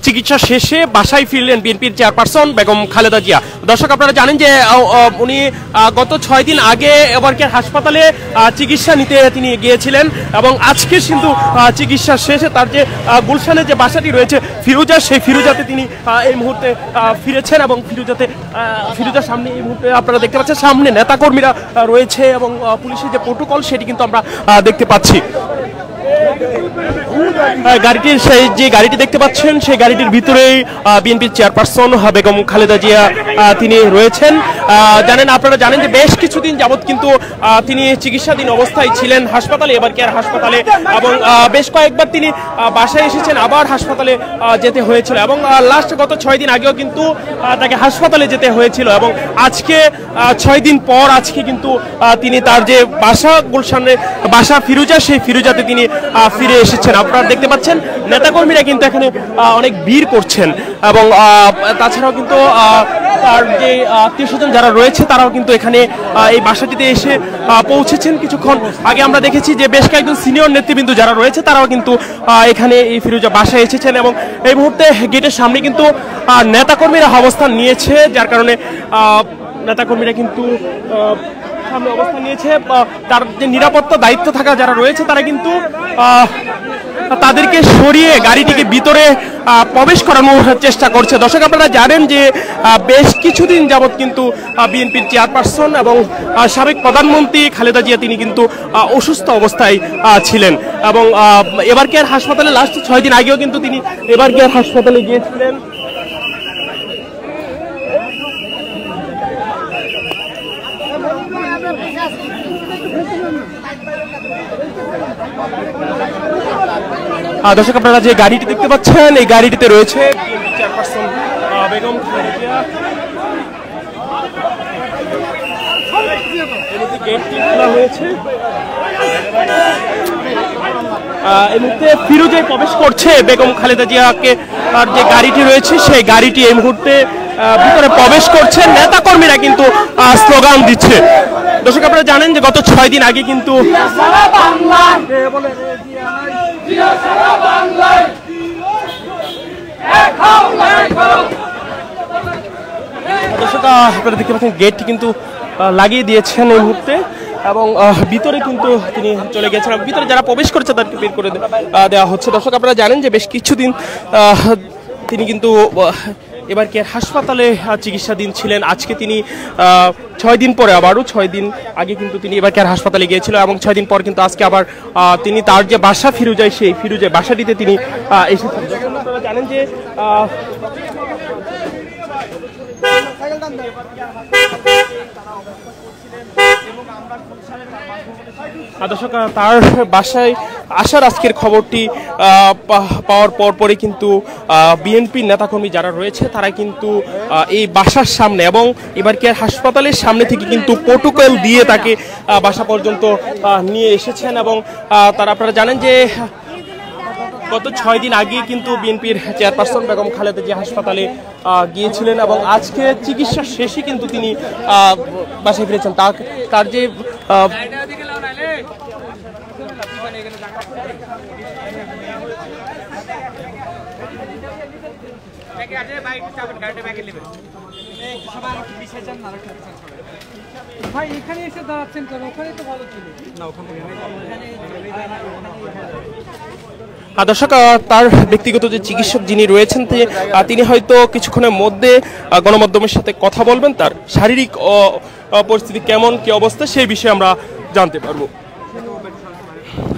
চিকিৎসা শেষে বাসায় ফিরলেন বিএনপির চেয়ারপারসন বেগম খালেদা জিয়া। দর্শক, আপনারা জানেন যে উনি গত 6 দিন আগে এবারকার হাসপাতালে চিকিৎসা নিতে তিনি গিয়েছিলেন এবং আজকে কিন্তু চিকিৎসা শেষে তার যে গুলশানে যে বাসাটি রয়েছে ফিরোজা, সেই ফিরোজাতে তিনি এই মুহূর্তে ফিরেছেন এবং ফিরোজার সামনে এই মুহূর্তে আপনারা দেখতে পাচ্ছেন সামনে নেতাকর্মীরা রয়েছে এবং পুলিশের যে প্রোটোকল সেটি কিন্তু আমরা দেখতে পাচ্ছি। গাড়িটির যে গাড়িটি দেখতে পাচ্ছেন সেই গাড়িটির ভিতরেই বিএনপির চেয়ারপারসন বেগম খালেদা জিয়া তিনি রয়েছেন। আপনারা জানেন যে বেশ কিছুদিন যাবৎ কিন্তু তিনি চিকিৎসাধীন অবস্থায় ছিলেন হাসপাতালে, এবার কেয়ার হাসপাতালে, এবং বেশ কয়েকবার তিনি বাসায় এসেছেন, আবার হাসপাতালে যেতে হয়েছিল এবং লাস্ট গত 6 দিন আগেও কিন্তু তাকে হাসপাতালে যেতে হয়েছিল এবং আজকে 6 দিন পর আজকে কিন্তু তিনি তার যে বাসা গুলশানে বাসা ফিরোজা, সেই ফিরোজাতে তিনি ফিরে এসেছেন। আপনারা দেখতে পাচ্ছেন নেতাকর্মীরা কিন্তু এখানে অনেক ভিড় করছেন এবং তাছাড়াও কিন্তু তার যে আত্মীয়স্বজন যারা রয়েছে তারাও কিন্তু এখানে এই বাসাটিতে এসে পৌঁছেছেন। কিছুক্ষণ আগে আমরা দেখেছি যে বেশ কয়েকজন সিনিয়র নেতৃবৃন্দ যারা রয়েছে তারাও কিন্তু এখানে এই ফিরোজা বাসায় এসেছেন এবং এই মুহূর্তে গেটের সামনে কিন্তু নেতাকর্মীরা অবস্থান নিয়েছে, যার কারণে নেতাকর্মীরা কিন্তু সামনে অবস্থান নিয়েছে। তার যে নিরাপত্তা দায়িত্ব থাকা যারা রয়েছে তারা কিন্তু তাদেরকে সরিয়ে গাড়িটিকে ভিতরে প্রবেশ করানোর চেষ্টা করছে। দর্শক, আপনারা জানেন যে বেশ কিছুদিন যাবৎ কিন্তু বিএনপির চেয়ারপারসন এবং সাবেক প্রধানমন্ত্রী খালেদা জিয়া তিনি কিন্তু অসুস্থ অবস্থায় ছিলেন এবং এবার কেয়ার হাসপাতালে লাস্ট 6 দিন আগেও কিন্তু তিনি এবার কেয়ার হাসপাতালে গিয়েছিলেন। দর্শক, আপনারা যে গাড়িটি দেখতে পাচ্ছেন এই গাড়িটিতে রয়েছে চেয়ারপারসন বেগম খালেদা জিয়া। গেটটি খোলা হয়েছে, এই মুহূর্তে ফিরোজায় প্রবেশ করছে বেগম খালেদা জিয়াকে। আর যে গাড়িটি রয়েছে সেই গাড়িটি এই মুহূর্তে ভিতরে প্রবেশ করছে, নেতাকর্মীরা কিন্তু স্লোগান দিচ্ছে। দর্শক, আপনারা জানেন যে গত 6 দিন আগে কিন্তু দর্শক আপনারা দেখতে পাচ্ছেন গেটটি কিন্তু লাগিয়ে দিয়েছেন এই মুহূর্তে এবং ভিতরে কিন্তু তিনি চলে গেছেন। ভিতরে যারা প্রবেশ করেছে তাদেরকে বের করে দেওয়া হচ্ছে। দর্শক, আপনারা জানেন যে বেশ কিছুদিন তিনি কিন্তু এবার কেয়ার হাসপাতালে চিকিৎসাধীন ছিলেন। আজকে তিনি 6 দিন পরে আবারও 6 দিন আগে কিন্তু তিনি এবার কেয়ার হাসপাতালে গিয়েছিল এবং 6 দিন পর কিন্তু আজকে আবার তিনি তার যে বাসা ফিরোজায় সেই ফিরোজায় বাসাটিতে তিনি এসেছেন। আপনারা জানেন যে দর্শক, তার বাসায় আসার আজকের খবরটি পাওয়ার পরে কিন্তু বিএনপির নেতাকর্মী যারা রয়েছে তারা কিন্তু এই বাসার সামনে এবং এবার কেয়ার হাসপাতালের সামনে থেকে কিন্তু প্রোটোকল দিয়ে তাকে বাসা পর্যন্ত নিয়ে এসেছেন এবং তারা আপনারা জানেন যে গত 6 দিন আগে কিন্তু বিএনপির চেয়ারপারসন বেগম খালেদা জিয়া হাসপাতালে গিয়েছিলেন এবং আজকে চিকিৎসা শেষে কিন্তু তিনি বাসায় ফিরেছেন। তার যে ভাই এখানে এসে দাঁড়াচ্ছেন কেন? ওখানে তো ভালো ছিল না। দর্শক, তার ব্যক্তিগত যে চিকিৎসক যিনি রয়েছেন তিনি হয়তো কিছুক্ষণের মধ্যে গণমাধ্যমের সাথে কথা বলবেন, তার শারীরিক পরিস্থিতি কেমন, কি অবস্থা সেই বিষয়ে আমরা জানতে পারবো।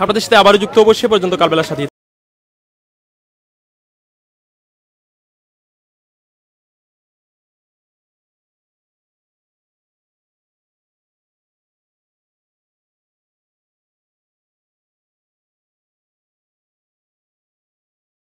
আপনাদের সাথে আবারও যুক্ত হবো, সে পর্যন্ত কালবেলার সাথে।